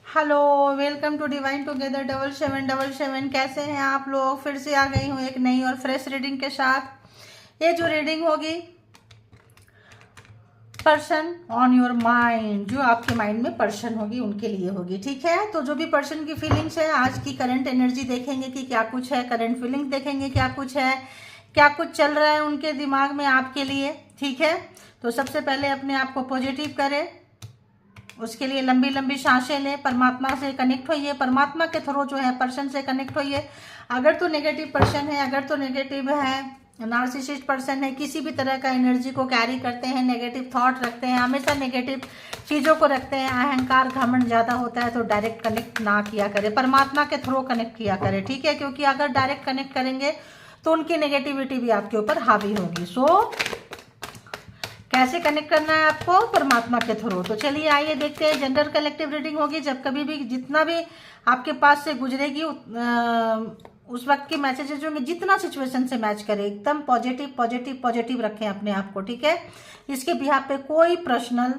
Hello, welcome to Divine Together 7777। कैसे हैं आप लोग? फिर से आ गई हूँ एक नई और फ्रेश रीडिंग के साथ। ये जो रीडिंग होगी पर्सन ऑन योर माइंड, जो आपके माइंड में पर्सन होगी उनके लिए होगी, ठीक है। तो जो भी पर्सन की फीलिंग्स है, आज की करंट एनर्जी देखेंगे कि क्या कुछ है, करंट फीलिंग देखेंगे क्या कुछ है, क्या कुछ चल रहा है उनके दिमाग में आपके लिए, ठीक है। तो सबसे पहले अपने आप को पॉजिटिव करें, उसके लिए लंबी लंबी सांसें लें, परमात्मा से कनेक्ट होइए, परमात्मा के थ्रू जो है पर्सन से कनेक्ट होइए। अगर तो नेगेटिव पर्सन है, अगर तो नेगेटिव है, नार्सिसिस्ट पर्सन है, किसी भी तरह का एनर्जी को कैरी करते हैं, नेगेटिव थॉट रखते हैं, हमेशा नेगेटिव चीज़ों को रखते हैं, अहंकार घमंड ज़्यादा होता है, तो डायरेक्ट कनेक्ट ना किया करें, परमात्मा के थ्रू कनेक्ट किया करें, ठीक है। क्योंकि अगर डायरेक्ट कनेक्ट करेंगे तो उनकी नेगेटिविटी भी आपके ऊपर हावी होगी। कैसे कनेक्ट करना है आपको? परमात्मा के थ्रू। तो चलिए आइए देखते हैं। जनरल कलेक्टिव रीडिंग होगी। जब कभी भी जितना भी आपके पास से गुजरेगी उस वक्त की मैसेजेस होंगे, जितना सिचुएशन से मैच करे, एकदम पॉजिटिव पॉजिटिव पॉजिटिव रखें अपने आप को, ठीक है। इसके बिहाफ पे कोई पर्सनल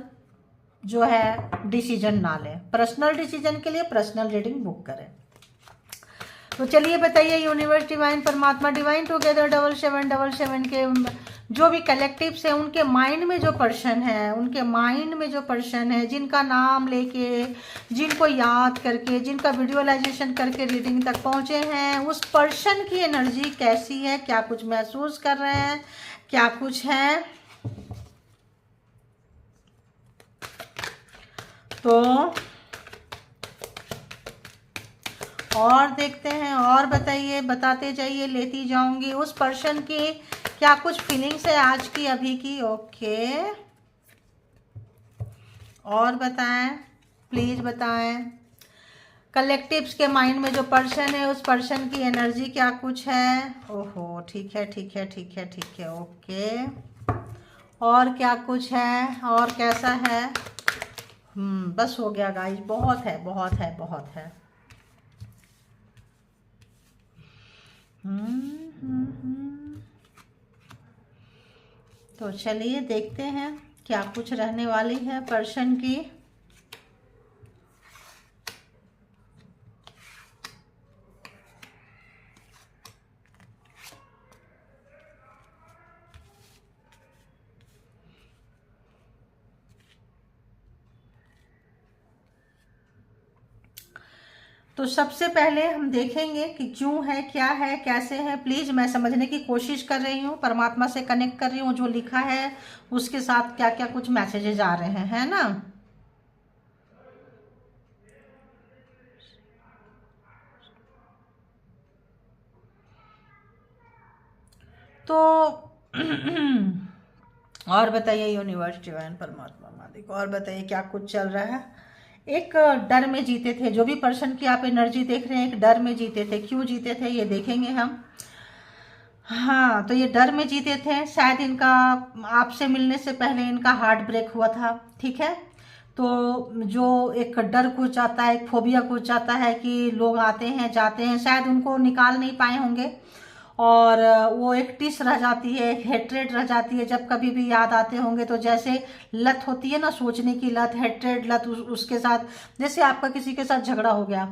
जो है डिसीजन ना लें। पर्सनल डिसीजन के लिए पर्सनल रीडिंग बुक करें। तो चलिए बताइए, यूनिवर्स डिवाइन परमात्मा डिवाइन टुगेदर 7777 के जो भी कलेक्टिव्स है, उनके माइंड में जो पर्सन है, उनके माइंड में जो पर्सन है, जिनका नाम लेके, जिनको याद करके, जिनका विजुअलाइजेशन करके रीडिंग तक पहुंचे हैं, उस पर्सन की एनर्जी कैसी है, क्या कुछ महसूस कर रहे हैं, क्या कुछ है। तो और देखते हैं, और बताइए, बताते जाइए, लेती जाऊंगी। उस पर्सन की क्या कुछ फीलिंग्स है आज की, अभी की? ओके, और बताएं, प्लीज बताएं। कलेक्टिव्स के माइंड में जो पर्सन है, उस पर्सन की एनर्जी क्या कुछ है? ओहो, ठीक है ठीक है ठीक है ठीक है, ओके। और क्या कुछ है, और कैसा है? बस हो गया गाइस, बहुत है बहुत है बहुत है। तो चलिए देखते हैं क्या कुछ रहने वाली है पर्सन की। तो सबसे पहले हम देखेंगे कि क्यों है, क्या है, कैसे है। प्लीज मैं समझने की कोशिश कर रही हूँ, परमात्मा से कनेक्ट कर रही हूँ, जो लिखा है उसके साथ क्या क्या कुछ मैसेजेस आ रहे हैं, है ना। तो और बताइए यूनिवर्स डिवाइन परमात्मा मालिक, और बताइए क्या कुछ चल रहा है। एक डर में जीते थे, जो भी पर्सन की आप एनर्जी देख रहे हैं, एक डर में जीते थे। क्यों जीते थे ये देखेंगे हम। हाँ, तो ये डर में जीते थे, शायद इनका आपसे मिलने से पहले इनका हार्ट ब्रेक हुआ था, ठीक है। तो जो एक डर कुछ आता है, एक फोबिया कुछ आता है कि लोग आते हैं जाते हैं, शायद उनको निकाल नहीं पाए होंगे, और वो एक टिस रह जाती है, एक हेट्रेड रह जाती है। जब कभी भी याद आते होंगे तो जैसे लत होती है ना, सोचने की लत, हेट्रेड लत, उसके साथ जैसे आपका किसी के साथ झगड़ा हो गया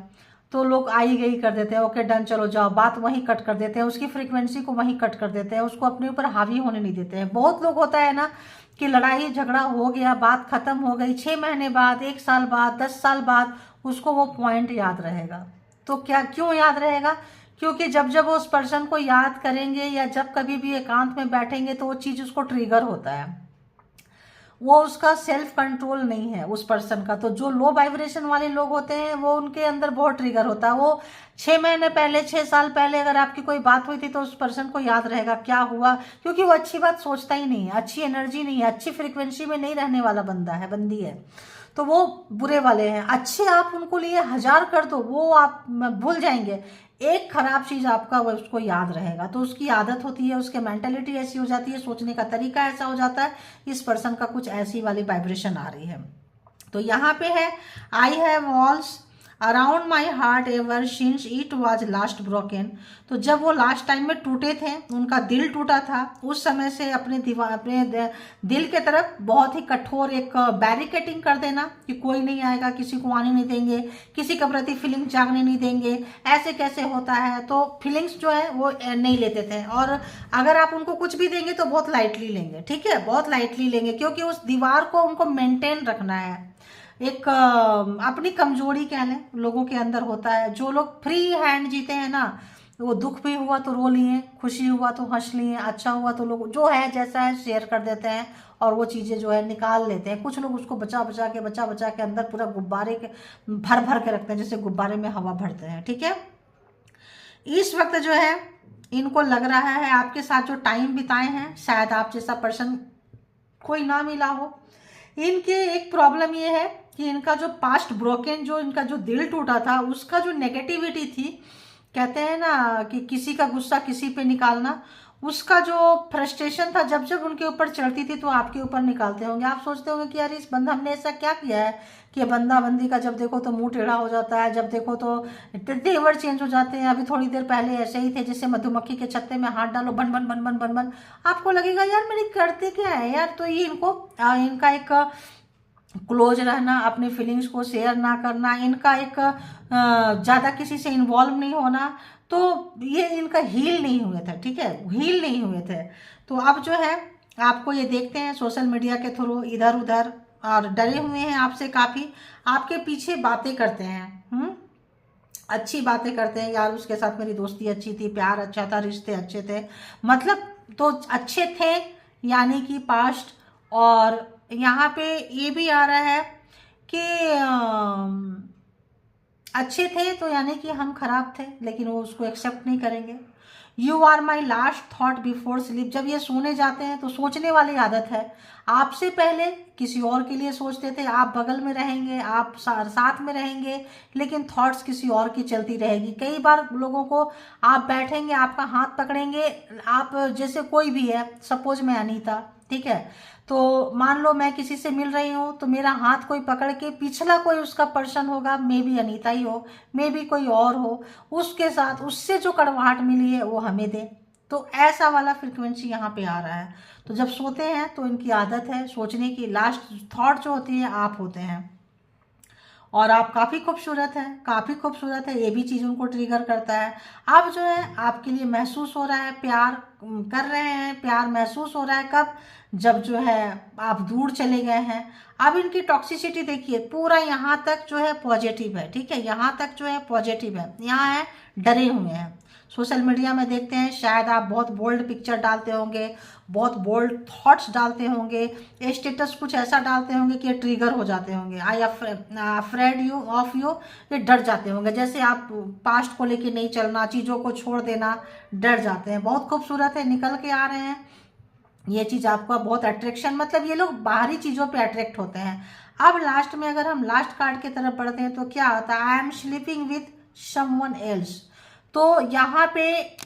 तो लोग आई गई कर देते हैं, ओके डन चलो जाओ, बात वहीं कट कर देते हैं, उसकी फ्रीक्वेंसी को वहीं कट कर देते हैं, उसको अपने ऊपर हावी होने नहीं देते हैं। बहुत लोग होता है ना कि लड़ाई झगड़ा हो गया, बात खत्म हो गई, 6 महीने बाद, 1 साल बाद, 10 साल बाद उसको वो पॉइंट याद रहेगा। तो क्या, क्यों याद रहेगा? क्योंकि जब जब वो उस पर्सन को याद करेंगे या जब कभी भी एकांत में बैठेंगे तो वो चीज़ उसको ट्रिगर होता है। वो उसका सेल्फ कंट्रोल नहीं है उस पर्सन का। तो जो लो वाइब्रेशन वाले लोग होते हैं वो उनके अंदर बहुत ट्रिगर होता है। वो 6 महीने पहले, 6 साल पहले अगर आपकी कोई बात हुई थी तो उस पर्सन को याद रहेगा क्या हुआ, क्योंकि वो अच्छी बात सोचता ही नहीं है, अच्छी एनर्जी नहीं है, अच्छी फ्रिक्वेंसी में नहीं रहने वाला बंदा है, बंदी है। तो वो बुरे वाले हैं। अच्छे आप उनको लिए 1000 कर दो, वो आप भूल जाएंगे। एक खराब चीज आपका वो उसको याद रहेगा। तो उसकी आदत होती है, उसके मेंटेलिटी ऐसी हो जाती है, सोचने का तरीका ऐसा हो जाता है। इस पर्सन का कुछ ऐसी वाली वाइब्रेशन आ रही है। तो यहाँ पे है, I have walls, around my heart ever since it was last broken. तो जब वो लास्ट टाइम में टूटे थे, उनका दिल टूटा था, उस समय से अपने दिल के तरफ बहुत ही कठोर एक बैरिकेटिंग कर देना कि कोई नहीं आएगा, किसी को आने नहीं देंगे, किसी के प्रति फीलिंग जागने नहीं देंगे, ऐसे कैसे होता है। तो फीलिंग्स जो है वो नहीं लेते थे, और अगर आप उनको कुछ भी देंगे तो बहुत लाइटली लेंगे, ठीक है, बहुत लाइटली लेंगे, क्योंकि उस दीवार को उनको मेंटेन रखना है। एक अपनी कमजोरी कह लें लोगों के अंदर होता है। जो लोग फ्री हैंड जीते हैं ना, वो दुख भी हुआ तो रो लिए, खुशी हुआ तो हंस लिए, अच्छा हुआ तो लोग जो है जैसा है शेयर कर देते हैं, और वो चीज़ें जो है निकाल लेते हैं। कुछ लोग उसको बचा बचा के अंदर पूरा गुब्बारे के भर भर के रखते हैं, जैसे गुब्बारे में हवा भरते हैं, ठीक है। इस वक्त जो है इनको लग रहा है आपके साथ जो टाइम बिताए हैं, शायद आप जैसा पर्सन कोई ना मिला हो। इनके एक प्रॉब्लम ये है कि इनका जो पास्ट ब्रोकन, जो इनका जो दिल टूटा था, उसका जो नेगेटिविटी थी, कहते हैं ना कि किसी का गुस्सा किसी पे निकालना, उसका जो फ्रस्ट्रेशन था जब जब उनके ऊपर चढ़ती थी तो आपके ऊपर निकालते होंगे। आप सोचते होंगे कि यार इस बंदा हमने ऐसा क्या किया है कि बंदा बंदी का जब देखो तो मुंह टेढ़ा हो जाता है, जब देखो तो तेवर चेंज हो जाते हैं। अभी थोड़ी देर पहले ऐसे ही थे जैसे मधुमक्खी के छत्ते में हाथ डालो बन बन बन बन बन बन, आपको लगेगा यार मेरे करते क्या है यार। तो ये इनका एक क्लोज रहना, अपने फीलिंग्स को शेयर ना करना, इनका एक ज़्यादा किसी से इन्वॉल्व नहीं होना, तो ये इनका हील नहीं हुए थे, ठीक है, हील नहीं हुए थे। तो अब जो है आपको ये देखते हैं सोशल मीडिया के थ्रू इधर उधर, और डरे हुए हैं आपसे काफ़ी, आपके पीछे बातें करते हैं, अच्छी बातें करते हैं, यार उसके साथ मेरी दोस्ती अच्छी थी, प्यार अच्छा था, रिश्ते अच्छे थे, मतलब तो अच्छे थे यानी कि पास्ट। और यहाँ पे ये भी आ रहा है कि अच्छे थे तो यानी कि हम खराब थे, लेकिन वो उसको एक्सेप्ट नहीं करेंगे। You are my last thought before sleep. जब ये सोने जाते हैं तो सोचने वाली आदत है, आपसे पहले किसी और के लिए सोचते थे, आप बगल में रहेंगे, आप साथ में रहेंगे, लेकिन थॉट्स किसी और की चलती रहेगी। कई बार लोगों को आप बैठेंगे, आपका हाथ पकड़ेंगे, आप जैसे कोई भी है, सपोज मैं अनीता, ठीक है, तो मान लो मैं किसी से मिल रही हूँ, तो मेरा हाथ कोई पकड़ के, पिछला कोई उसका पर्सन होगा, मे बी अनीता ही हो, मे बी कोई और हो, उसके साथ उससे जो कड़वाहट मिली है वो हमें दे। तो ऐसा वाला फ्रिक्वेंसी यहाँ पे आ रहा है। तो जब सोते हैं तो इनकी आदत है सोचने की, लास्ट थॉट जो होती है आप होते हैं, और आप काफ़ी खूबसूरत हैं, काफ़ी खूबसूरत है, ये भी चीज़ उनको ट्रिगर करता है। अब जो है आपके लिए महसूस हो रहा है, प्यार कर रहे हैं, प्यार महसूस हो रहा है कब, जब जो है आप दूर चले गए हैं। अब इनकी टॉक्सिसिटी देखिए, पूरा यहाँ तक जो है पॉजिटिव है, ठीक है, यहाँ तक जो है पॉजिटिव है, यहाँ है डरे हुए हैं। सोशल मीडिया में देखते हैं, शायद आप बहुत बोल्ड पिक्चर डालते होंगे, बहुत बोल्ड थॉट्स डालते होंगे, स्टेटस कुछ ऐसा डालते होंगे कि ट्रिगर हो जाते होंगे। आई अफ्रेड यू ऑफ यू, ये डर जाते होंगे, जैसे आप पास्ट को लेके नहीं चलना, चीज़ों को छोड़ देना, डर जाते हैं। बहुत खूबसूरत है, निकल के आ रहे हैं, ये चीज़ आपका बहुत अट्रैक्शन, मतलब ये लोग बाहरी चीज़ों पे अट्रैक्ट होते हैं। अब लास्ट में अगर हम लास्ट कार्ड की तरफ बढ़ते हैं तो क्या होता है, I am sleeping with someone else. तो यहाँ पे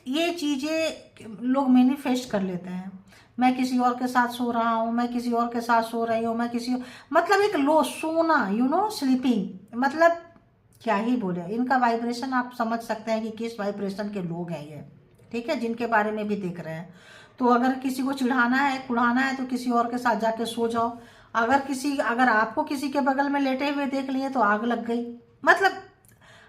ये चीज़ें लोग मैनिफेस्ट कर लेते हैं, मैं किसी और के साथ सो रहा हूँ, मैं किसी और के साथ सो रही हूँ, मैं किसी, मतलब एक लो सोना, स्लीपिंग, मतलब क्या ही बोले, इनका वाइब्रेशन आप समझ सकते हैं कि किस वाइब्रेशन के लोग हैं ये, ठीक है, जिनके बारे में भी देख रहे हैं। तो अगर किसी को चिढ़ाना है, कुढ़ाना है, तो किसी और के साथ जाके सो जाओ। अगर आपको किसी के बगल में लेटे हुए देख लिए तो आग लग गई। मतलब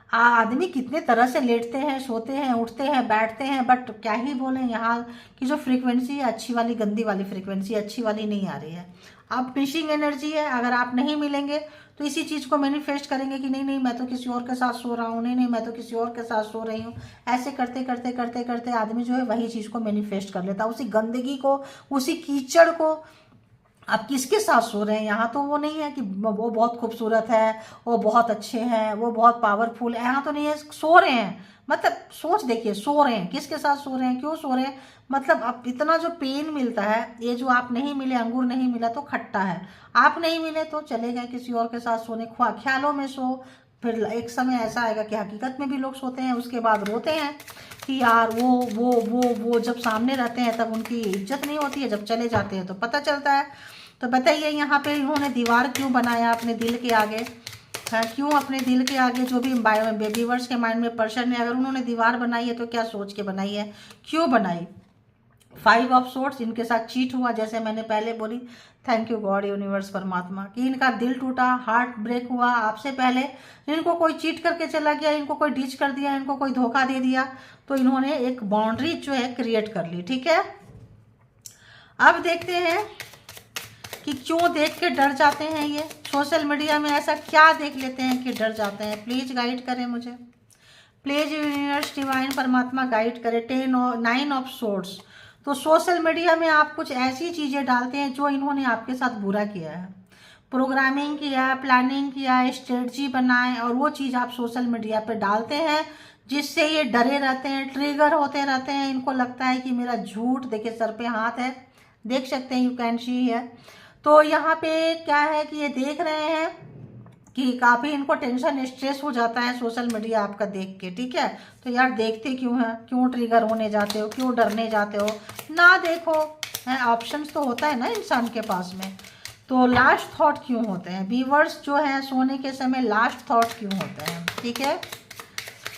आदमी कितने तरह से लेटते हैं, सोते हैं, उठते हैं, बैठते हैं, बट क्या ही बोले, यहाँ की जो फ्रीक्वेंसी है अच्छी वाली, गंदी वाली फ्रीक्वेंसी, अच्छी वाली नहीं आ रही है। अब मिसिंग एनर्जी है, अगर आप नहीं मिलेंगे तो इसी चीज़ को मैनिफेस्ट करेंगे कि नहीं नहीं मैं तो किसी और के साथ सो रहा हूँ, नहीं नहीं मैं तो किसी और के साथ सो रही हूँ। ऐसे करते करते करते करते आदमी जो है वही चीज़ को मैनिफेस्ट कर लेता है, उसी गंदगी को, उसी कीचड़ को। आप किसके साथ सो रहे हैं, यहाँ तो वो नहीं है कि वो बहुत खूबसूरत है, वो बहुत अच्छे हैं, वो बहुत पावरफुल है, यहाँ तो नहीं है, सो रहे हैं। मतलब सोच देखिए, सो रहे हैं, किसके साथ सो रहे हैं, क्यों सो रहे हैं, मतलब अब इतना जो पेन मिलता है, ये जो आप नहीं मिले, अंगूर नहीं मिला तो खट्टा है, आप नहीं मिले तो चले गए किसी और के साथ सोने, ख्यालों में सो। फिर एक समय ऐसा आएगा कि हकीकत में भी लोग सोते हैं, उसके बाद रोते हैं कि यार वो जब सामने रहते हैं तब उनकी इज्जत नहीं होती है, जब चले जाते हैं तो पता चलता है। तो बताइए यहाँ पे इन्होंने दीवार क्यों बनाया अपने दिल के आगे, हाँ, क्यों अपने दिल के आगे जो भी व्यूअर्स के माइंड में पर्सन है, अगर उन्होंने दीवार बनाई है तो क्या सोच के बनाई है, क्यों बनाई। 5 ऑफ सोर्ट्स, इनके साथ चीट हुआ, जैसे मैंने पहले बोली। थैंक यू गॉड यूनिवर्स परमात्मा कि इनका दिल टूटा, हार्ट ब्रेक हुआ आपसे पहले। इनको कोई चीट करके चला गया, इनको कोई डिच कर दिया, इनको कोई धोखा दे दिया, तो इन्होंने एक बाउंड्री जो है क्रिएट कर ली। ठीक है, अब देखते हैं कि क्यों देख के डर जाते हैं ये। सोशल मीडिया में ऐसा क्या देख लेते हैं कि डर जाते हैं। प्लीज़ गाइड करें मुझे, प्लीज यूनिवर्स डिवाइन परमात्मा गाइड करे। 9 ऑफ सोर्ड्स, तो सोशल मीडिया में आप कुछ ऐसी चीज़ें डालते हैं जो इन्होंने आपके साथ बुरा किया है, प्रोग्रामिंग किया, प्लानिंग किया, स्ट्रेटजी बनाए, और वो चीज़ आप सोशल मीडिया पे डालते हैं, जिससे ये डरे रहते हैं, ट्रिगर होते रहते हैं। इनको लगता है कि मेरा झूठ, देखिए सर पे हाथ है, देख सकते हैं, यू कैन सी है। तो यहाँ पे क्या है कि ये देख रहे हैं कि काफ़ी इनको टेंशन, स्ट्रेस हो जाता है सोशल मीडिया आपका देख के। ठीक है, तो यार देखते क्यों हैं, क्यों ट्रिगर होने जाते हो, क्यों डरने जाते हो, ना देखो है। ऑप्शंस तो होता है ना इंसान के पास में। तो लास्ट थॉट क्यों होते हैं व्यूअर्स जो है, सोने के समय लास्ट थॉट क्यों होते हैं। ठीक है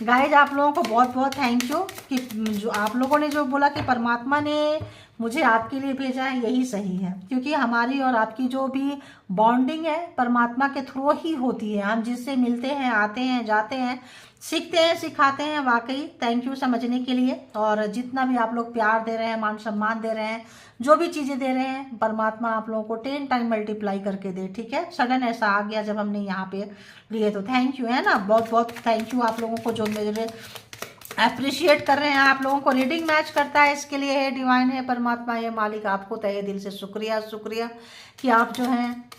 गाइज, आप लोगों को बहुत बहुत थैंक यू कि जो आप लोगों ने जो बोला कि परमात्मा ने मुझे आपके लिए भेजा है, यही सही है। क्योंकि हमारी और आपकी जो भी बॉन्डिंग है परमात्मा के थ्रू ही होती है। हम जिससे मिलते हैं, आते हैं, जाते हैं, सीखते हैं, सिखाते हैं। वाकई थैंक यू समझने के लिए। और जितना भी आप लोग प्यार दे रहे हैं, मान सम्मान दे रहे हैं, जो भी चीज़ें दे रहे हैं, परमात्मा आप लोगों को 10 टाइम मल्टीप्लाई करके दे। ठीक है, सडन ऐसा आ गया जब हमने यहाँ पे लिए, तो थैंक यू है ना, बहुत बहुत थैंक यू आप लोगों को जो मेरे अप्रिशिएट कर रहे हैं। आप लोगों को रीडिंग मैच करता है, इसके लिए है डिवाइन, है परमात्मा, है मालिक, आपको तहे दिल से शुक्रिया शुक्रिया कि आप जो हैं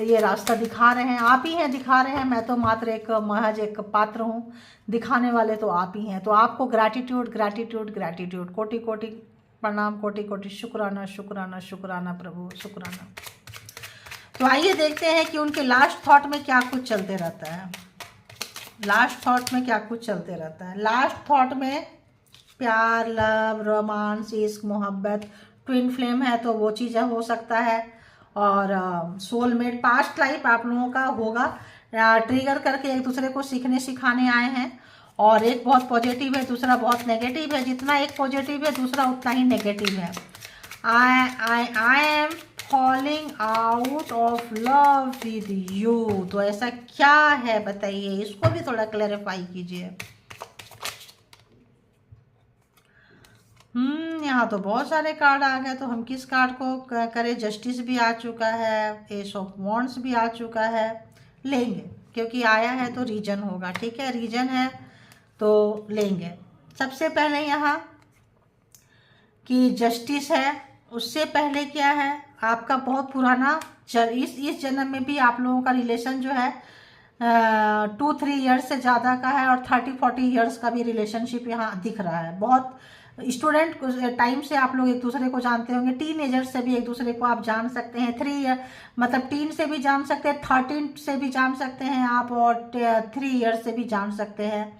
ये रास्ता दिखा रहे हैं। आप ही हैं दिखा रहे हैं, मैं तो मात्र एक महज एक पात्र हूँ, दिखाने वाले तो आप ही हैं। तो आपको ग्रैटिट्यूड ग्रैटिट्यूड ग्रैटिट्यूड, कोटि कोटि प्रणाम, कोटि कोटि शुक्राना शुक्राना शुक्राना प्रभु, शुक्राना। तो आइए देखते हैं कि उनके लास्ट थॉट में क्या कुछ चलते रहता है। लास्ट थॉट में क्या कुछ चलते रहता है। लास्ट थॉट में प्यार, लव, रोमांस, इश्क, मोहब्बत, ट्विन फ्लेम है तो वो चीज़ें हो सकता है। और सोलमेट, पास्ट लाइफ आप लोगों का होगा। ट्रिगर करके एक दूसरे को सीखने सिखाने आए हैं। और एक बहुत पॉजिटिव है, दूसरा बहुत नेगेटिव है। जितना एक पॉजिटिव है दूसरा उतना ही नेगेटिव है। I am falling out of love with you, तो ऐसा क्या है बताइए, इसको भी थोड़ा क्लैरिफाई कीजिए। यहाँ तो बहुत सारे कार्ड आ गए, तो हम किस कार्ड को करें। जस्टिस भी आ चुका है, एस ऑफ वॉन्ड्स भी आ चुका है, लेंगे क्योंकि आया है तो रीजन होगा। ठीक है, रीजन है तो लेंगे। सबसे पहले यहाँ कि जस्टिस है, उससे पहले क्या है, आपका बहुत पुराना इस जन्म में भी आप लोगों का रिलेशन जो है 2-3 ईयर्स से ज़्यादा का है, और 30-40 ईयर्स का भी रिलेशनशिप यहाँ दिख रहा है। बहुत स्टूडेंट टाइम से आप लोग एक दूसरे को जानते होंगे, टीनेजर से भी एक दूसरे को आप जान सकते हैं। 3 ईयर मतलब टीन से भी जान सकते हैं, 13 से भी जान सकते हैं आप, और 3 ईयर से भी जान सकते हैं।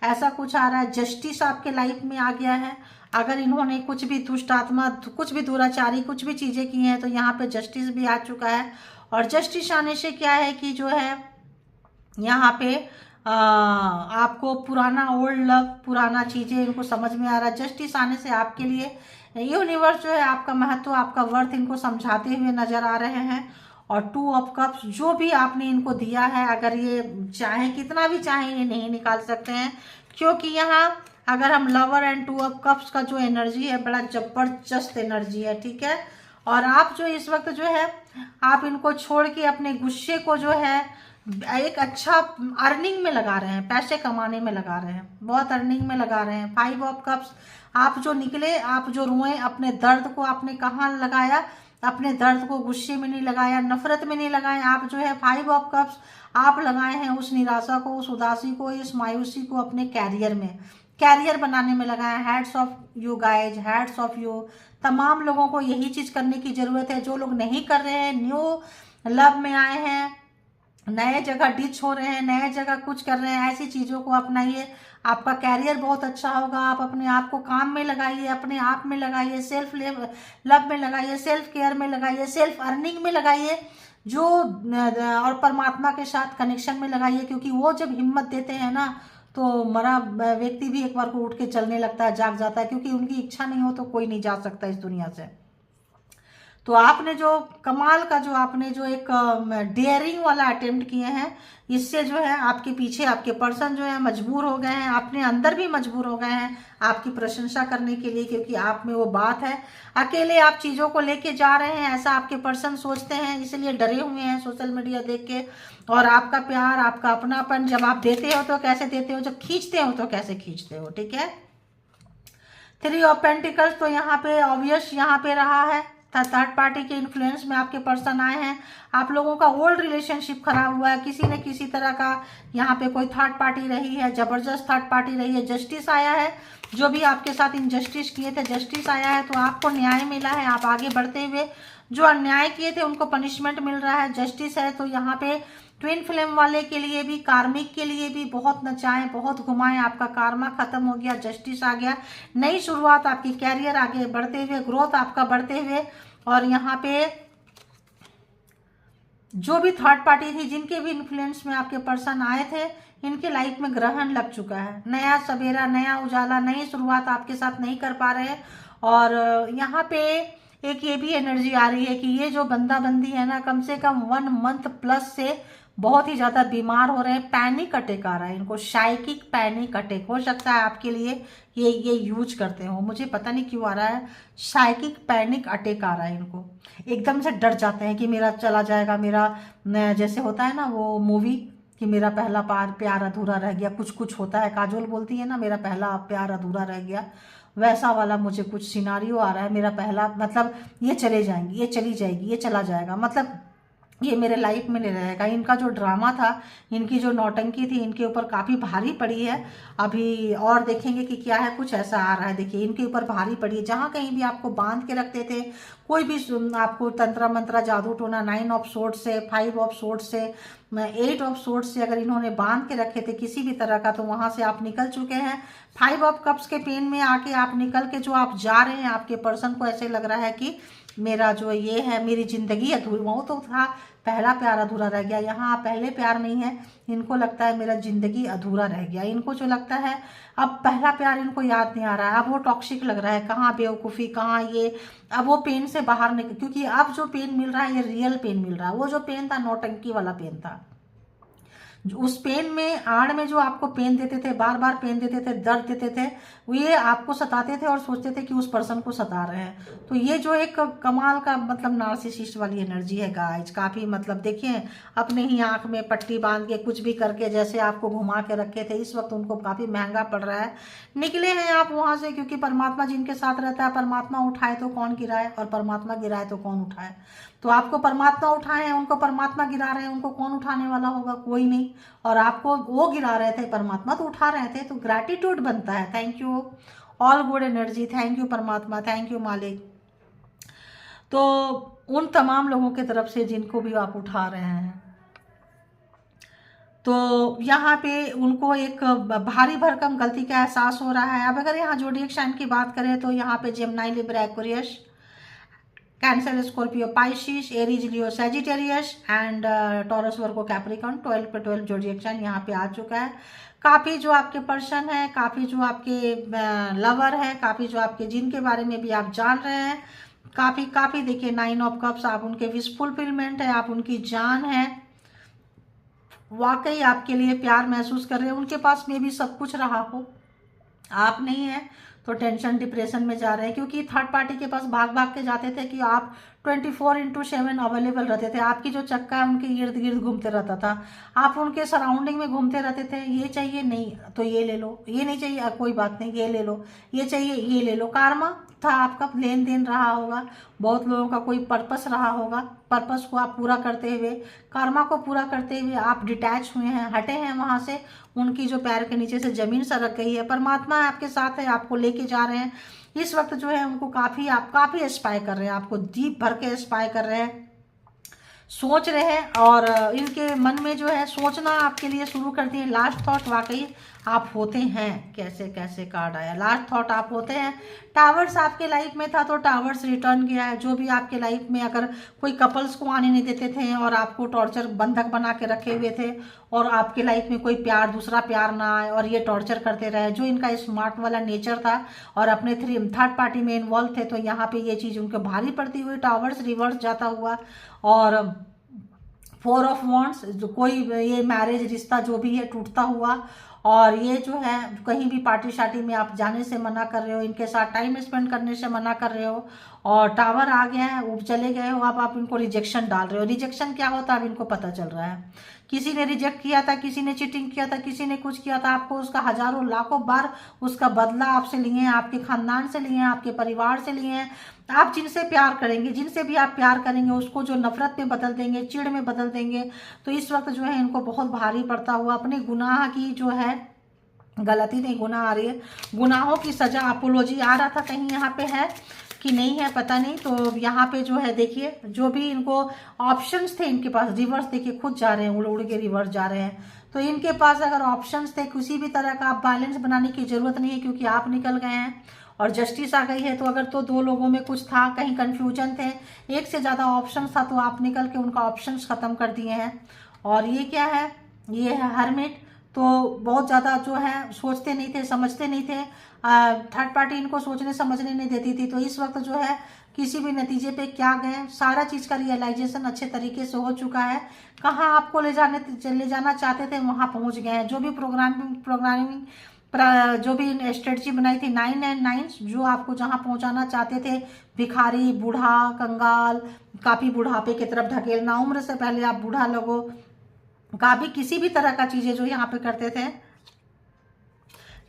ऐसा कुछ आ रहा है। जस्टिस आपके लाइफ में आ गया है। अगर इन्होंने कुछ भी दुष्ट आत्मा, कुछ भी दुराचारी, कुछ भी चीज़ें की हैं, तो यहाँ पे जस्टिस भी आ चुका है। और जस्टिस आने से क्या है कि जो है यहाँ पे आपको पुराना ओल्ड लव, पुराना चीज़ें इनको समझ में आ रहा है। जस्टिस आने से आपके लिए यूनिवर्स जो है आपका महत्व, आपका वर्थ इनको समझाते हुए नज़र आ रहे हैं। और 2 ऑफ कप्स जो भी आपने इनको दिया है, अगर ये चाहे कितना भी चाहे ये नहीं निकाल सकते हैं, क्योंकि यहाँ अगर हम लवर एंड 2 ऑफ कप्स का जो एनर्जी है, बड़ा जबरदस्त एनर्जी है। ठीक है, और आप जो इस वक्त जो है आप इनको छोड़ के अपने गुस्से को जो है एक अच्छा अर्निंग में लगा रहे हैं, पैसे कमाने में लगा रहे हैं, बहुत अर्निंग में लगा रहे हैं। 5 ऑफ कप्स, आप जो निकले, आप जो रोए, अपने दर्द को आपने कहाँ लगाया, अपने दर्द को गुस्से में नहीं लगाया, नफरत में नहीं लगाया, आप जो है 5 ऑफ कप्स आप लगाए हैं उस निराशा को, उस उदासी को, इस मायूसी को अपने कैरियर में, कैरियर बनाने में लगाया। Hats off you guys, hats off you. तमाम लोगों को यही चीज़ करने की ज़रूरत है। जो लोग नहीं कर रहे हैं, न्यू लव में आए हैं, नए जगह डिच हो रहे हैं, नए जगह कुछ कर रहे हैं, ऐसी चीज़ों को अपनाइए। आपका कैरियर बहुत अच्छा होगा। आप अपने आप को काम में लगाइए, अपने आप में लगाइए, सेल्फ लव में लगाइए, सेल्फ केयर में लगाइए, सेल्फ अर्निंग में लगाइए। जो और परमात्मा के साथ कनेक्शन में लगाइए, क्योंकि वो जब हिम्मत देते हैं ना तो मरा व्यक्ति भी एक बार को उठ के चलने लगता है, जाग जाता है, क्योंकि उनकी इच्छा नहीं हो तो कोई नहीं जा सकता इस दुनिया से। तो आपने जो कमाल का जो आपने जो एक डेयरिंग वाला अटेम्प्ट किए हैं, इससे जो है आपके पीछे आपके पर्सन जो है मजबूर हो गए हैं, अपने अंदर भी मजबूर हो गए हैं आपकी प्रशंसा करने के लिए, क्योंकि आप में वो बात है। अकेले आप चीज़ों को लेके जा रहे हैं ऐसा आपके पर्सन सोचते हैं, इसलिए डरे हुए हैं सोशल मीडिया देख के। और आपका प्यार, आपका अपनापन जब आप देते हो तो कैसे देते हो, जब खींचते हो तो कैसे खींचते हो, ठीक है। 3 ऑफ पेंटिकल्स तो यहाँ पे ऑब्वियस यहाँ पे रहा है, थर्ड पार्टी के इन्फ्लुएंस में आपके पर्सन आए हैं। आप लोगों का ओल्ड रिलेशनशिप खराब हुआ है, किसी न किसी तरह का यहाँ पे कोई थर्ड पार्टी रही है, जबरदस्त थर्ड पार्टी रही है। जस्टिस आया है, जो भी आपके साथ इनजस्टिस किए थे जस्टिस आया है, तो आपको न्याय मिला है, आप आगे बढ़ते हुए। जो अन्याय किए थे उनको पनिशमेंट मिल रहा है, जस्टिस है। तो यहाँ पे ट्विन फ्लेम वाले के लिए भी, कार्मिक के लिए भी बहुत नचाएं, बहुत घुमाएं, आपका कार्मा खत्म हो गया, जस्टिस आ गया, नई शुरुआत, आपकी कैरियर आगे बढ़ते हुए, ग्रोथ आपका बढ़ते हुए। और यहाँ पे जो भी थर्ड पार्टी थी, जिनके भी इन्फ्लुएंस में आपके पर्सन आए थे, इनके लाइफ में ग्रहण लग चुका है, नया सवेरा, नया उजाला, नई शुरुआत आपके साथ नहीं कर पा रहे हैं। और यहाँ पे एक ये भी एनर्जी आ रही है कि ये जो बंदा बंदी है ना, कम से कम 1 मंथ प्लस से बहुत ही ज़्यादा बीमार हो रहे हैं, पैनिक अटैक आ रहा है इनको, साइकिक पैनिक अटैक हो सकता है आपके लिए ये यूज करते हो, मुझे पता नहीं क्यों आ रहा है, साइकिक पैनिक अटैक आ रहा है इनको। एकदम से डर जाते हैं कि मेरा चला जाएगा, मेरा जैसे होता है ना वो मूवी कि मेरा पहला प्यार अधूरा रह गया, कुछ कुछ होता है, काजोल बोलती है ना मेरा पहला प्यार अधूरा रह गया, वैसा वाला मुझे कुछ सिनारियो आ रहा है। मेरा पहला मतलब ये चले जाएंगी, ये चली जाएगी, ये चला जाएगा, मतलब ये मेरे लाइफ में नहीं रहेगा। इनका जो ड्रामा था, इनकी जो नौटंकी थी, इनके ऊपर काफ़ी भारी पड़ी है अभी। और देखेंगे कि क्या है, कुछ ऐसा आ रहा है, देखिए इनके ऊपर भारी पड़ी है। जहाँ कहीं भी आपको बांध के रखते थे, कोई भी आपको तंत्र मंत्रा जादू टोना 9 ऑफ सोर्ड से, 5 ऑफ सोर्ड से, 8 ऑफ सोर्ड से अगर इन्होंने बांध के रखे थे किसी भी तरह का, तो वहाँ से आप निकल चुके हैं। 5 ऑफ कप्स के पेन में आके आप निकल के जो आप जा रहे हैं, आपके पर्सन को ऐसे लग रहा है कि मेरा जो ये है, मेरी जिंदगी अधूरी, वो तो था पहला प्यार अधूरा रह गया, यहाँ पहले प्यार नहीं है, इनको लगता है मेरा जिंदगी अधूरा रह गया। इनको जो लगता है अब पहला प्यार इनको याद नहीं आ रहा है, अब वो टॉक्सिक लग रहा है, कहाँ बेवकूफ़ी, कहाँ ये, अब वो पेन से बाहर निकल, क्योंकि अब जो पेन मिल रहा है ये रियल पेन मिल रहा है। वो जो पेन था नौटंकी वाला पेन था, उस पेन में आड़ में जो आपको पेन देते थे, बार बार पेन देते थे, दर्द देते थे, वो ये आपको सताते थे और सोचते थे कि उस पर्सन को सता रहे हैं। तो ये जो एक कमाल का मतलब नार्सिसिस्ट वाली एनर्जी है गाइज, काफ़ी मतलब देखिए अपने ही आंख में पट्टी बांध के कुछ भी करके जैसे आपको घुमा के रखे थे, इस वक्त उनको काफ़ी महंगा पड़ रहा है। निकले हैं आप वहाँ से, क्योंकि परमात्मा जिनके साथ रहता है, परमात्मा उठाए तो कौन गिराए, और परमात्मा गिराए तो कौन उठाए। तो आपको परमात्मा उठाए हैं, उनको परमात्मा गिरा रहे हैं, उनको कौन उठाने वाला होगा, कोई नहीं। और आपको वो गिरा रहे थे, परमात्मा तो उठा रहे थे, तो ग्रैटिट्यूड बनता है। Thank you all good energy, thank you परमात्मा, थैंक यू मालिक। तो उन तमाम लोगों की तरफ से जिनको भी आप उठा रहे हैं, तो यहाँ पे उनको एक भारी भरकम गलती का एहसास हो रहा है। अब अगर यहाँ जोडिएक साइन की बात करें तो यहाँ पे Gemini, Libra, Aquarius, cancer, Scorpio, Pisces, Aries, Leo, Sagittarius and taurus, Virgo, Capricorn, 12 पे 12 जोडिएक साइन यहाँ पे आ चुका है। काफ़ी जो आपके पर्सन है, काफ़ी जो आपके लवर है, काफ़ी जो आपके जिनके बारे में भी आप जान रहे हैं, काफ़ी देखिए 9 ऑफ कप्स, आप उनके विश फुलफिलमेंट है, आप उनकी जान है, वाकई आपके लिए प्यार महसूस कर रहे हैं। उनके पास में भी सब कुछ रहा हो, आप नहीं है, तो टेंशन डिप्रेशन में जा रहे हैं, क्योंकि थर्ड पार्टी के पास भाग भाग के जाते थे कि आप 24/7 अवेलेबल रहते थे। आपकी जो चक्का है उनके इर्द गिर्द घूमते रहता था, आप उनके सराउंडिंग में घूमते रहते थे। ये चाहिए नहीं तो ये ले लो, ये नहीं चाहिए कोई बात नहीं ये ले लो, ये चाहिए ये ले लो। कार्मा था आपका, लेन देन रहा होगा, बहुत लोगों का कोई पर्पस रहा होगा, पर्पस को आप पूरा करते हुए, कर्मा को पूरा करते हुए आप डिटैच हुए हैं, हटे हैं वहाँ से, उनकी जो पैर के नीचे से ज़मीन सरक गई है। परमात्मा आपके साथ है, आपको लेके जा रहे हैं इस वक्त जो है, उनको काफ़ी एस्पायर कर रहे हैं, आपको डीप भर के एस्पायर कर रहे हैं। सोच रहे हैं और इनके मन में जो है सोचना आपके लिए शुरू कर दिए। लास्ट थॉट वाकई आप होते हैं। कैसे कैसे कार्ड आया, लास्ट थॉट आप होते हैं। टावर्स आपके लाइफ में था तो टावर्स रिटर्न किया है। जो भी आपके लाइफ में अगर कोई कपल्स को आने नहीं देते थे और आपको टॉर्चर बंधक बना के रखे हुए थे और आपके लाइफ में कोई प्यार दूसरा प्यार ना आए और ये टॉर्चर करते रहे, जो इनका स्मार्ट वाला नेचर था और अपने थर्ड पार्टी में इन्वॉल्व थे, तो यहाँ पे ये चीज़ उनको भारी पड़ती हुई टावर्स रिवर्स जाता हुआ और 4 ऑफ वॉन्ड्स, जो कोई ये मैरिज रिश्ता जो भी है टूटता हुआ और ये जो है कहीं भी पार्टी शार्टी में आप जाने से मना कर रहे हो, इनके साथ टाइम स्पेंड करने से मना कर रहे हो और टावर आ गया है, वो चले गए हो, अब आप इनको रिजेक्शन डाल रहे हो। रिजेक्शन क्या होता है अब इनको पता चल रहा है। किसी ने रिजेक्ट किया था, किसी ने चीटिंग किया था, किसी ने कुछ किया था, आपको उसका हजारों लाखों बार उसका बदला आपसे लिए हैं, आपके खानदान से लिए हैं, आपके परिवार से लिए हैं। आप जिनसे प्यार करेंगे, जिनसे भी आप प्यार करेंगे, उसको जो नफरत में बदल देंगे, चिढ़ में बदल देंगे। तो इस वक्त जो है इनको बहुत भारी पड़ता हुआ अपने गुनाह की जो है, गलती नहीं गुनाह आ रही है, गुनाहों की सजा अपोलॉजी आ रहा था, कहीं यहाँ पे है कि नहीं है पता नहीं। तो यहाँ पे जो है देखिए, जो भी इनको ऑप्शंस थे इनके पास, रिवर्स देखिए खुद जा रहे हैं, उड़ उड़ के रिवर्स जा रहे हैं। तो इनके पास अगर ऑप्शंस थे, किसी भी तरह का आप बैलेंस बनाने की जरूरत नहीं है क्योंकि आप निकल गए हैं और जस्टिस आ गई है। तो अगर तो 2 लोगों में कुछ था, कहीं कंफ्यूजन थे, एक से ज़्यादा ऑप्शन था, तो आप निकल के उनका ऑप्शंस ख़त्म कर दिए हैं। और ये क्या है, ये है हर्मिट। तो बहुत ज़्यादा जो है सोचते नहीं थे, समझते नहीं थे, थर्ड पार्टी इनको सोचने समझने नहीं देती थी। तो इस वक्त जो है किसी भी नतीजे पे क्या गए, सारा चीज़ का रियलाइजेशन अच्छे तरीके से हो चुका है। कहाँ आपको ले जाना चाहते थे वहाँ पहुँच गए हैं। जो भी प्रोग्रामिंग जो भी स्ट्रेटजी बनाई थी 9 and 9, जो आपको जहाँ पहुँचाना चाहते थे, भिखारी, बूढ़ा, कंगाल, काफ़ी बुढ़ापे की तरफ ढकेलना, उम्र से पहले आप बूढ़ा लगो, काफ़ी किसी भी तरह का चीज़ें जो यहाँ पे करते थे,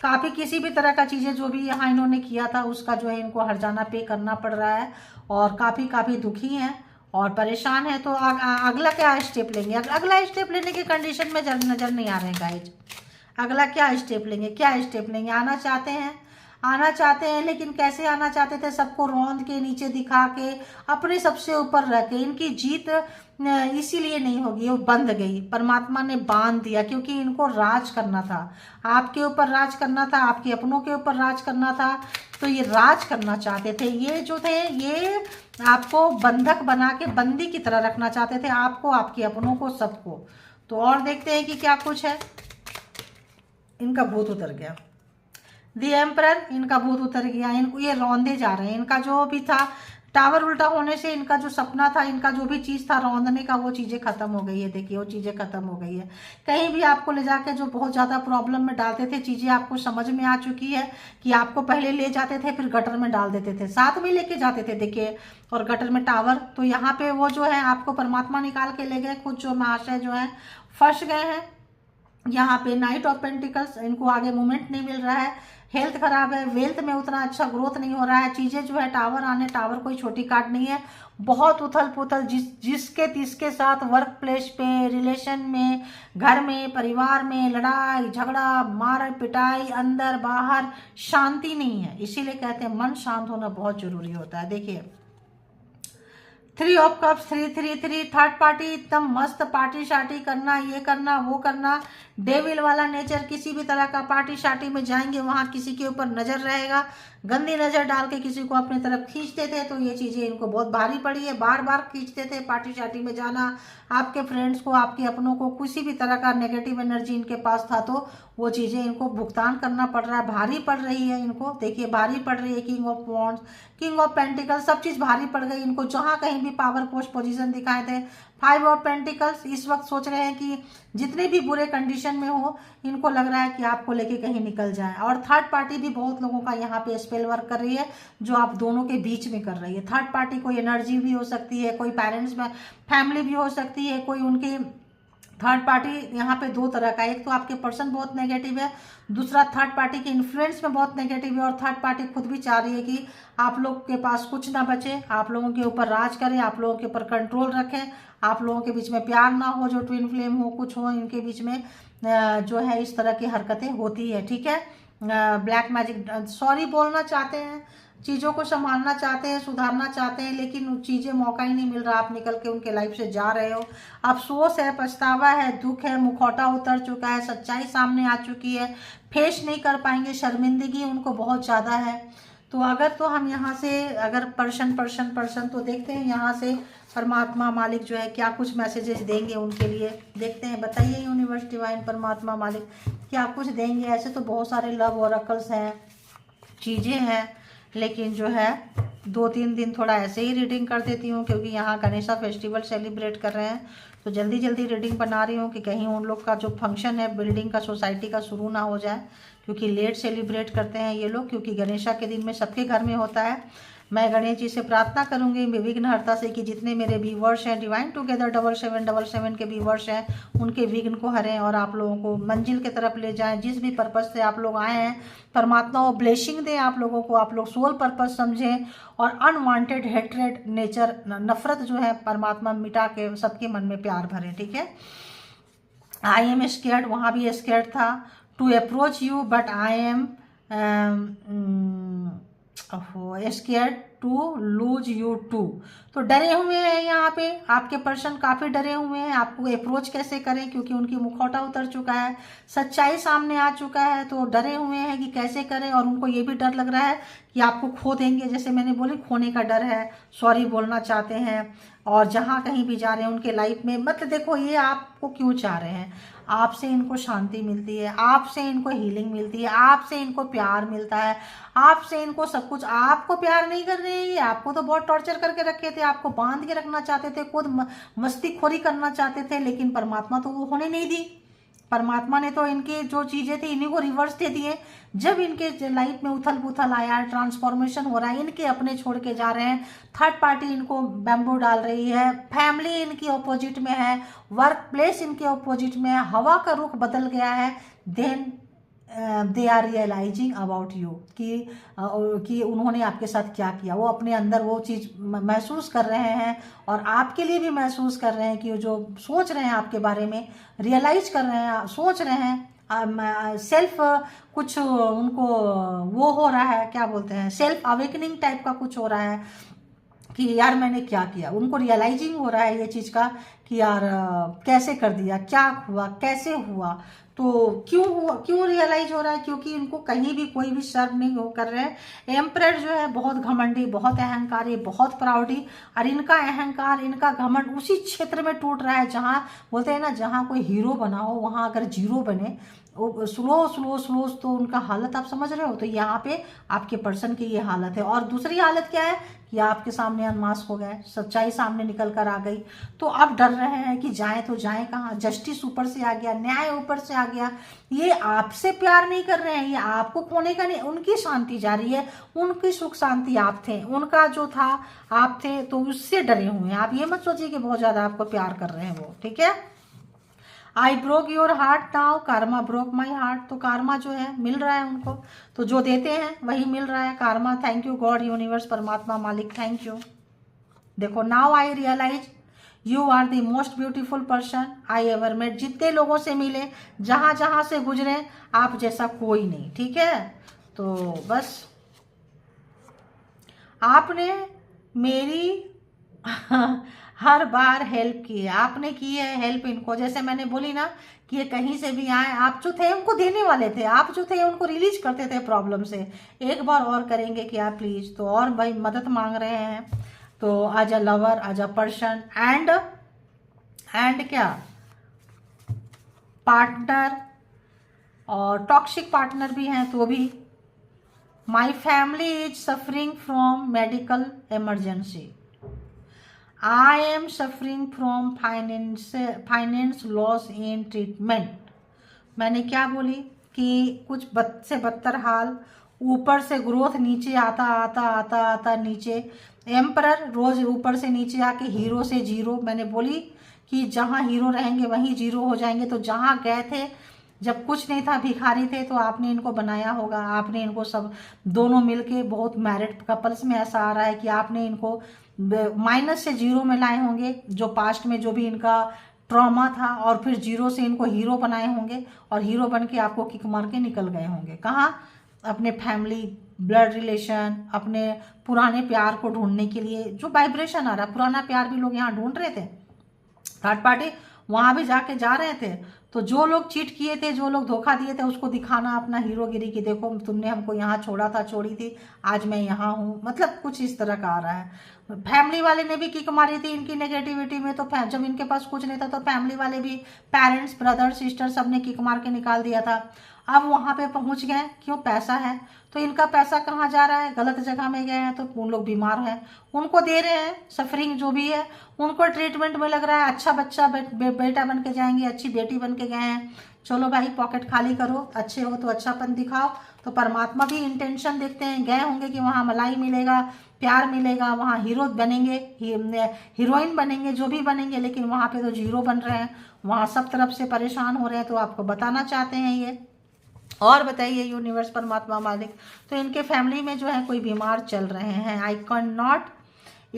काफ़ी किसी भी तरह का चीज़ें जो भी यहाँ इन्होंने किया था उसका जो है इनको हर्जाना पे करना पड़ रहा है और काफ़ी दुखी हैं और परेशान है। तो अगला क्या स्टेप लेंगे, अगला स्टेप लेने की कंडीशन में नज़र नहीं आ रहे हैं गाइज। अगला क्या स्टेप लेंगे, क्या स्टेप लेंगे, आना चाहते हैं लेकिन कैसे आना चाहते थे, सबको रौंद के नीचे दिखा के, अपने सबसे ऊपर रह के। इनकी जीत इसीलिए नहीं होगी, वो बंध गई, परमात्मा ने बांध दिया क्योंकि इनको राज करना था, आपके ऊपर राज करना था, आपके अपनों के ऊपर राज करना था। तो ये राज करना चाहते थे, ये जो थे ये आपको बंधक बना के बंदी की तरह रखना चाहते थे, आपको, आपके अपनों को, सबको। तो और देखते हैं कि क्या कुछ है। इनका भूत उतर गया, दी एम्परर, इनका भूत उतर गया, इनको ये रौंदे जा रहे हैं। इनका जो भी था टावर उल्टा होने से इनका जो सपना था, इनका जो भी चीज़ था रौंदने का, वो चीज़ें खत्म हो गई है। देखिए वो चीज़ें खत्म हो गई है। कहीं भी आपको ले जाके जो बहुत ज़्यादा प्रॉब्लम में डालते थे, चीज़ें आपको समझ में आ चुकी है कि आपको पहले ले जाते थे फिर गटर में डाल देते थे, साथ में लेके जाते थे देखिए, और गटर में टावर। तो यहाँ पे वो जो है आपको परमात्मा निकाल के ले गए, खुद जो महाशय जो है फंस गए हैं। यहाँ पे नाइट ऑफ पेंटिकल्स, इनको आगे मूवमेंट नहीं मिल रहा है, हेल्थ खराब है, वेल्थ में उतना अच्छा ग्रोथ नहीं हो रहा है। चीज़ें जो है टावर कोई छोटी कार्ड नहीं है, बहुत उथल पुथल, जिसके तिसके साथ वर्क प्लेस पे, रिलेशन में, घर में, परिवार में लड़ाई झगड़ा, मार पिटाई, अंदर बाहर, शांति नहीं है। इसीलिए कहते हैं मन शांत होना बहुत जरूरी होता है। देखिए 3 ऑफ कप्स, 3 थर्ड पार्टी, एकदम मस्त पार्टी शार्टी करना, ये करना वो करना, डेविल वाला नेचर। किसी भी तरह का पार्टी शार्टी में जाएंगे वहाँ किसी के ऊपर नज़र रहेगा, गंदी नज़र डाल के किसी को अपनी तरफ खींचते थे। तो ये चीज़ें इनको बहुत भारी पड़ी है, बार बार खींचते थे। पार्टी शार्टी में जाना, आपके फ्रेंड्स को, आपके अपनों को, किसी भी तरह का नेगेटिव एनर्जी इनके पास था तो वो चीज़ें इनको भुगतान करना पड़ रहा है, भारी पड़ रही है इनको। देखिए भारी पड़ रही है, king of wands, king of pentacles, सब चीज़ भारी पड़ गई इनको। जहाँ कहीं भी पावर पोस्ट पोजीशन दिखाए थे, 5 ऑफ पेंटिकल्स, इस वक्त सोच रहे हैं कि जितने भी बुरे कंडीशन में हो, इनको लग रहा है कि आपको लेके कहीं निकल जाए। और थर्ड पार्टी भी बहुत लोगों का यहाँ पे स्पेल वर्क कर रही है, जो आप दोनों के बीच में कर रही है। थर्ड पार्टी कोई एनर्जी भी हो सकती है, कोई पेरेंट्स में फैमिली भी हो सकती है, कोई उनकी थर्ड पार्टी यहाँ पे 2 तरह का, एक तो आपके पर्सन बहुत नेगेटिव है, दूसरा थर्ड पार्टी के इन्फ्लुएंस में बहुत नेगेटिव है। और थर्ड पार्टी खुद भी चाह रही है कि आप लोग के पास कुछ ना बचे, आप लोगों के ऊपर राज करें, आप लोगों के ऊपर कंट्रोल रखें, आप लोगों के बीच में प्यार ना हो, जो ट्विन फ्लेम हो, कुछ हो, इनके बीच में जो है इस तरह की हरकतें होती है। ठीक है, ब्लैक मैजिक, सॉरी बोलना चाहते हैं चीज़ों को संभालना चाहते हैं, सुधारना चाहते हैं, लेकिन चीज़ें मौका ही नहीं मिल रहा, आप निकल के उनके लाइफ से जा रहे हो। अफसोस है, पछतावा है, दुख है, मुखौटा उतर चुका है, सच्चाई सामने आ चुकी है, फेस नहीं कर पाएंगे, शर्मिंदगी उनको बहुत ज़्यादा है। तो अगर तो हम यहाँ से अगर पर्सन तो देखते हैं यहाँ से परमात्मा मालिक जो है क्या कुछ मैसेजेस देंगे उनके लिए, देखते हैं। बताइए यूनिवर्स डिवाइन परमात्मा मालिक क्या कुछ देंगे। ऐसे तो बहुत सारे लव ओरेकल्स हैं, चीज़ें हैं, लेकिन जो है 2-3 दिन थोड़ा ऐसे ही रीडिंग कर देती हूँ, क्योंकि यहाँ गणेशा फेस्टिवल सेलिब्रेट कर रहे हैं, तो जल्दी जल्दी रीडिंग बना रही हूँ कि कहीं उन लोग का जो फंक्शन है बिल्डिंग का, सोसाइटी का शुरू ना हो जाए, क्योंकि लेट सेलिब्रेट करते हैं ये लोग, क्योंकि गणेशा के दिन में सबके घर में होता है। मैं गणेश जी से प्रार्थना करूंगी विघ्नहर्ता से कि जितने मेरे व्यूवर्स हैं, डिवाइन टुगेदर 7777 के व्यूवर्स हैं, उनके विघ्न को हरें और आप लोगों को मंजिल की तरफ ले जाएं। जिस भी पर्पज़ से आप लोग आए हैं, परमात्मा वो ब्लेसिंग दें आप लोगों को, आप लोग सोल पर्पज़ समझें और अनवांटेड हेट्रेड नेचर, नफरत जो है परमात्मा मिटा के सबके मन में प्यार भरें। ठीक है। आई एम स्केर्ड, वहाँ भी स्केर्ड था, to approach you but I am scared to lose you too. तो डरे हुए हैं यहाँ पे आपके पर्सन, काफ़ी डरे हुए हैं, आपको अप्रोच कैसे करें, क्योंकि उनकी मुखौटा उतर चुका है, सच्चाई सामने आ चुका है, तो डरे हुए हैं कि कैसे करें। और उनको ये भी डर लग रहा है कि आपको खो देंगे, जैसे मैंने बोली खोने का डर है, सॉरी बोलना चाहते हैं, और जहाँ कहीं भी जा रहे हैं उनके लाइफ में, मतलब देखो ये आपको क्यों चाह रहे हैं, आपसे इनको शांति मिलती है, आपसे इनको हीलिंग मिलती है, आपसे इनको प्यार मिलता है, आपसे इनको सब कुछ। आपको प्यार नहीं कर रहे हैं ये, आपको तो बहुत टॉर्चर करके रखे थे, आपको बांध के रखना चाहते थे, खुद मस्तीखोरी करना चाहते थे, लेकिन परमात्मा तो वो होने नहीं दी। परमात्मा ने तो इनकी जो चीज़ें थी इन्हीं को रिवर्स दे दिए। जब इनके लाइफ में उथल पुथल आया, ट्रांसफॉर्मेशन हो रहा है, इनके अपने छोड़ के जा रहे हैं, थर्ड पार्टी इनको बैम्बू डाल रही है, फैमिली इनकी ऑपोजिट में है, वर्क प्लेस इनके ऑपोजिट में है, हवा का रुख बदल गया है, then they are realising about you कि उन्होंने आपके साथ क्या किया। वो अपने अंदर वो चीज़ महसूस कर रहे हैं और आपके लिए भी महसूस कर रहे हैं कि जो सोच रहे हैं आपके बारे में, रियलाइज कर रहे हैं, सोच रहे हैं, सेल्फ कुछ उनको वो हो रहा है, क्या बोलते हैं, सेल्फ अवेकनिंग टाइप का कुछ हो रहा है कि यार मैंने क्या किया। उनको रियलाइजिंग हो रहा है ये चीज़ का कि यार कैसे कर दिया, क्या हुआ, कैसे हुआ। तो क्यों हुआ, क्यों रियलाइज हो रहा है, क्योंकि इनको कहीं भी कोई भी शर्म नहीं हो कर रहे हैं। एम्परर जो है बहुत घमंडी, बहुत अहंकारी, बहुत प्राउडी, और इनका अहंकार, इनका घमंड उसी क्षेत्र में टूट रहा है जहाँ बोलते हैं ना, जहाँ कोई हीरो बना हो वहाँ अगर जीरो बने, स्लो तो उनका हालत आप समझ रहे हो। तो यहाँ पे आपके पर्सन की ये हालत है। और दूसरी हालत क्या है कि आपके सामने अनमास्क हो गए, सच्चाई सामने निकल कर आ गई, तो अब डर रहे हैं कि जाएं तो जाएं कहाँ। जस्टिस ऊपर से आ गया, न्याय ऊपर से आ गया। ये आपसे प्यार नहीं कर रहे हैं, ये आपको खोने का नहीं, उनकी शांति जा रही है, उनकी सुख शांति आप थे, उनका जो था आप थे, तो उससे डरे हुए हैं। आप ये मत सोचिए कि बहुत ज्यादा आपको प्यार कर रहे हैं वो। ठीक है। I broke your heart now, Karma broke my heart. तो कार्मा जो है मिल रहा है उनको, तो जो देते हैं वही मिल रहा है कार्मा। थैंक यू गॉड, यूनिवर्स, परमात्मा मालिक, थैंक यू। देखो, now I realise you are the most beautiful person I ever met. जितने लोगों से मिले, जहां जहां से गुजरे, आप जैसा कोई नहीं। ठीक है। तो बस आपने मेरी हर बार हेल्प की है, आपने की है हेल्प इनको। जैसे मैंने बोली ना कि ये कहीं से भी आए, आप जो थे उनको देने वाले थे, आप जो थे उनको रिलीज करते थे प्रॉब्लम से। एक बार और करेंगे क्या प्लीज। तो और भाई मदद मांग रहे हैं, तो as a lover, as a person, and क्या, पार्टनर, और टॉक्सिक पार्टनर भी हैं तो भी। My family is suffering from medical emergency. I am suffering from finance loss in treatment. मैंने क्या बोली कि कुछ बद से बदतर हाल, ऊपर से ग्रोथ, नीचे आता आता आता आता नीचे। एम्परर रोज ऊपर से नीचे आके हीरो से जीरो। मैंने बोली कि जहाँ हीरो रहेंगे वहीं जीरो हो जाएंगे। तो जहाँ गए थे जब कुछ नहीं था, भिखारी थे, तो आपने इनको बनाया होगा, आपने इनको सब दोनों मिलके, बहुत मैरिड कपल्स में ऐसा आ रहा है कि आपने इनको माइनस से जीरो में लाए होंगे, जो पास्ट में जो भी इनका ट्रॉमा था, और फिर जीरो से इनको हीरो बनाए होंगे, और हीरो बन के आपको किक मार के निकल गए होंगे। कहाँ? अपने फैमिली ब्लड रिलेशन, अपने पुराने प्यार को ढूंढने के लिए जो वाइब्रेशन आ रहा है, पुराना प्यार भी लोग यहाँ ढूंढ रहे थे, थर्ड पार्टी वहां भी जाके जा रहे थे। तो जो लोग चीट किए थे, जो लोग धोखा दिए थे, उसको दिखाना अपना हीरोगिरी की, देखो तुमने हमको यहाँ छोड़ा था, छोड़ी थी, आज मैं यहाँ हूँ, मतलब कुछ इस तरह का आ रहा है। फैमिली वाले ने भी किक मारी थी इनकी नेगेटिविटी में, तो जब इनके पास कुछ नहीं था तो फैमिली वाले भी, पेरेंट्स, ब्रदर, सिस्टर, सब ने किक मार के निकाल दिया था। अब वहां पे पहुंच गए, क्यों? पैसा है। तो इनका पैसा कहाँ जा रहा है? गलत जगह में गए हैं, तो उन लोग बीमार हैं, उनको दे रहे हैं सफरिंग जो भी है, उनको ट्रीटमेंट में लग रहा है, अच्छा बच्चा बेटा बन के जाएंगे, अच्छी बेटी बन के गए हैं, चलो भाई पॉकेट खाली करो, अच्छे हो तो अच्छापन दिखाओ। तो परमात्मा भी इंटेंशन देखते हैं, गए होंगे कि वहाँ मलाई मिलेगा, प्यार मिलेगा, वहाँ हीरो बनेंगे, हीरोइन बनेंगे, जो भी बनेंगे, लेकिन वहाँ पे तो जीरो बन रहे हैं, वहाँ सब तरफ से परेशान हो रहे हैं। तो आपको बताना चाहते हैं ये। और बताइए यूनिवर्स, परमात्मा, मालिक, तो इनके फैमिली में जो है कोई बीमार चल रहे हैं। I can not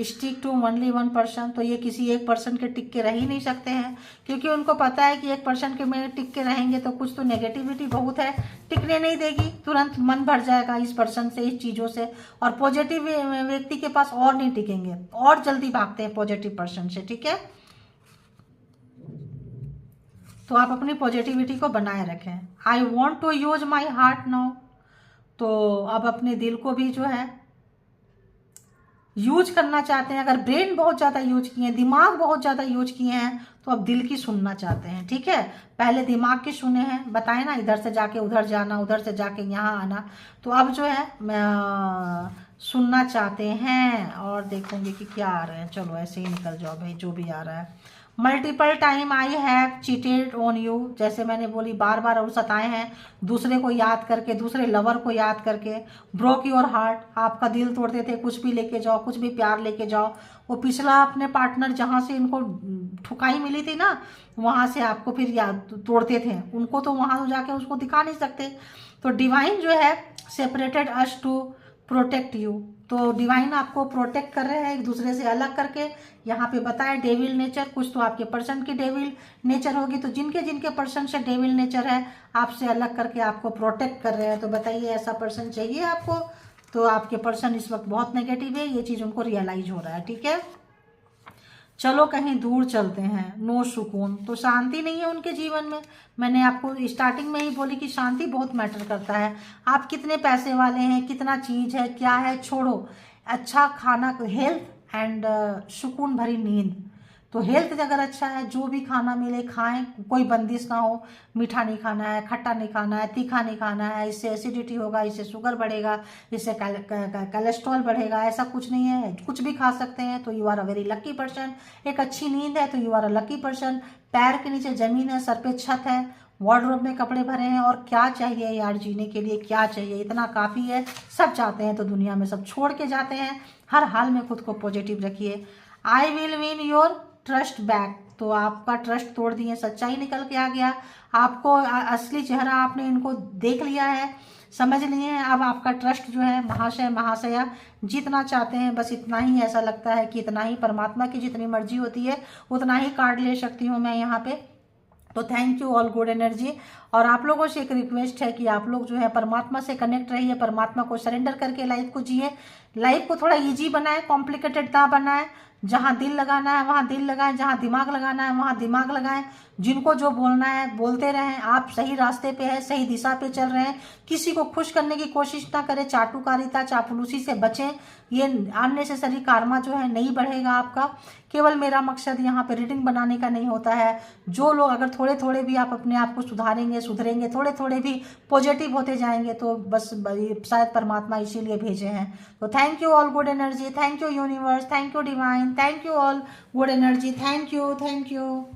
stick to only one person, तो ये किसी एक पर्सन के टिक के रह ही नहीं सकते हैं, क्योंकि उनको पता है कि एक पर्सन के में टिक के रहेंगे तो कुछ तो नेगेटिविटी बहुत है, टिकने नहीं देगी, तुरंत मन भर जाएगा इस पर्सन से, इस चीज़ों से, और पॉजिटिव व्यक्ति के पास और नहीं टिकेंगे, और जल्दी भागते हैं पॉजिटिव पर्सन से, ठीक है। तो आप अपनी पॉजिटिविटी को बनाए रखें। I want to use my heart now, तो अब अपने दिल को भी जो है यूज करना चाहते हैं। अगर ब्रेन बहुत ज़्यादा यूज किए हैं, दिमाग बहुत ज़्यादा यूज किए हैं, तो अब दिल की सुनना चाहते हैं, ठीक है। पहले दिमाग की सुने हैं, बताए ना, इधर से जाके उधर जाना, उधर से जाके यहाँ आना, तो अब जो है सुनना चाहते हैं, और देखोगे कि क्या आ रहे हैं। चलो ऐसे ही निकल जाओ भाई, जो भी आ रहा है। Multiple time I have cheated on you, जैसे मैंने बोली, बार बार और सताए हैं, दूसरे को याद करके, दूसरे लवर को याद करके। ब्रोक योर हार्ट, आपका दिल तोड़ते थे, कुछ भी लेके जाओ, कुछ भी प्यार लेके जाओ। वो पिछला अपने पार्टनर जहाँ से इनको ठुकाई मिली थी ना, वहाँ से आपको फिर याद तोड़ते थे, उनको तो वहाँ जाके उसको दिखा नहीं सकते। तो डिवाइन जो है separated us to protect you, तो डिवाइन आपको प्रोटेक्ट कर रहे हैं एक दूसरे से अलग करके। यहाँ पे बताया डेविल नेचर, कुछ तो आपके पर्सन की डेविल नेचर होगी, तो जिनके जिनके पर्सन से डेविल नेचर है, आपसे अलग करके आपको प्रोटेक्ट कर रहे हैं। तो बताइए ऐसा पर्सन चाहिए आपको? तो आपके पर्सन इस वक्त बहुत नेगेटिव है, ये चीज़ उनको रियलाइज हो रहा है, ठीक है। चलो कहीं दूर चलते हैं, नो सुकून, तो शांति नहीं है उनके जीवन में। मैंने आपको स्टार्टिंग में ही बोली कि शांति बहुत मैटर करता है। आप कितने पैसे वाले हैं, कितना चीज़ है, क्या है, छोड़ो, अच्छा खाना, हेल्थ एंड सुकून भरी नींद। तो हेल्थ अगर अच्छा है, जो भी खाना मिले खाएं, कोई बंदिश ना हो, मीठा नहीं खाना है, खट्टा नहीं खाना है, तीखा नहीं खाना है, इससे एसिडिटी होगा, इससे शुगर बढ़ेगा, इससे कोलेस्ट्रॉल बढ़ेगा, ऐसा कुछ नहीं है, कुछ भी खा सकते हैं। तो you are a very lucky person. एक अच्छी नींद है तो you are a lucky person. पैर के नीचे जमीन है, सर पे छत है, वार्डरोब में कपड़े भरे हैं, और क्या चाहिए यार जीने के लिए, क्या चाहिए, इतना काफ़ी है। सब चाहते हैं तो दुनिया में सब छोड़ के जाते हैं। हर हाल में खुद को पॉजिटिव रखिए। I will win your trust back, तो आपका ट्रस्ट तोड़ दिए, सच्चाई निकल के आ गया, आपको असली चेहरा आपने इनको देख लिया है, समझ लिए हैं। अब आपका ट्रस्ट जो है महाशय महाशया जितना चाहते हैं, बस इतना ही, ऐसा लगता है कि इतना ही, परमात्मा की जितनी मर्जी होती है उतना ही कार्ड ले सकती हूँ मैं यहाँ पे। तो thank you all good energy. और आप लोगों से एक रिक्वेस्ट है कि आप लोग जो है परमात्मा से कनेक्ट रहिए, परमात्मा को सरेंडर करके लाइफ को जिए, लाइफ को थोड़ा इजी बनाएं, कॉम्प्लिकेटेड ना बनाएं। जहाँ दिल लगाना है वहाँ दिल लगाएं, जहाँ दिमाग लगाना है वहाँ दिमाग लगाएं। जिनको जो बोलना है बोलते रहें, आप सही रास्ते पे हैं, सही दिशा पे चल रहे हैं। किसी को खुश करने की कोशिश ना करें, चाटुकारिता चापलूसी से बचें, ये अननेसेसरी कार्मा जो है नहीं बढ़ेगा आपका। केवल मेरा मकसद यहाँ पे रीडिंग बनाने का नहीं होता है। जो लोग अगर थोड़े थोड़े भी आप अपने आप को सुधारेंगे, सुधरेंगे, थोड़े थोड़े भी पॉजिटिव होते जाएंगे, तो बस शायद परमात्मा इसीलिए भेजे हैं। तो thank you all good energy, thank you universe, thank you divine, thank you all good energy, thank you, thank you.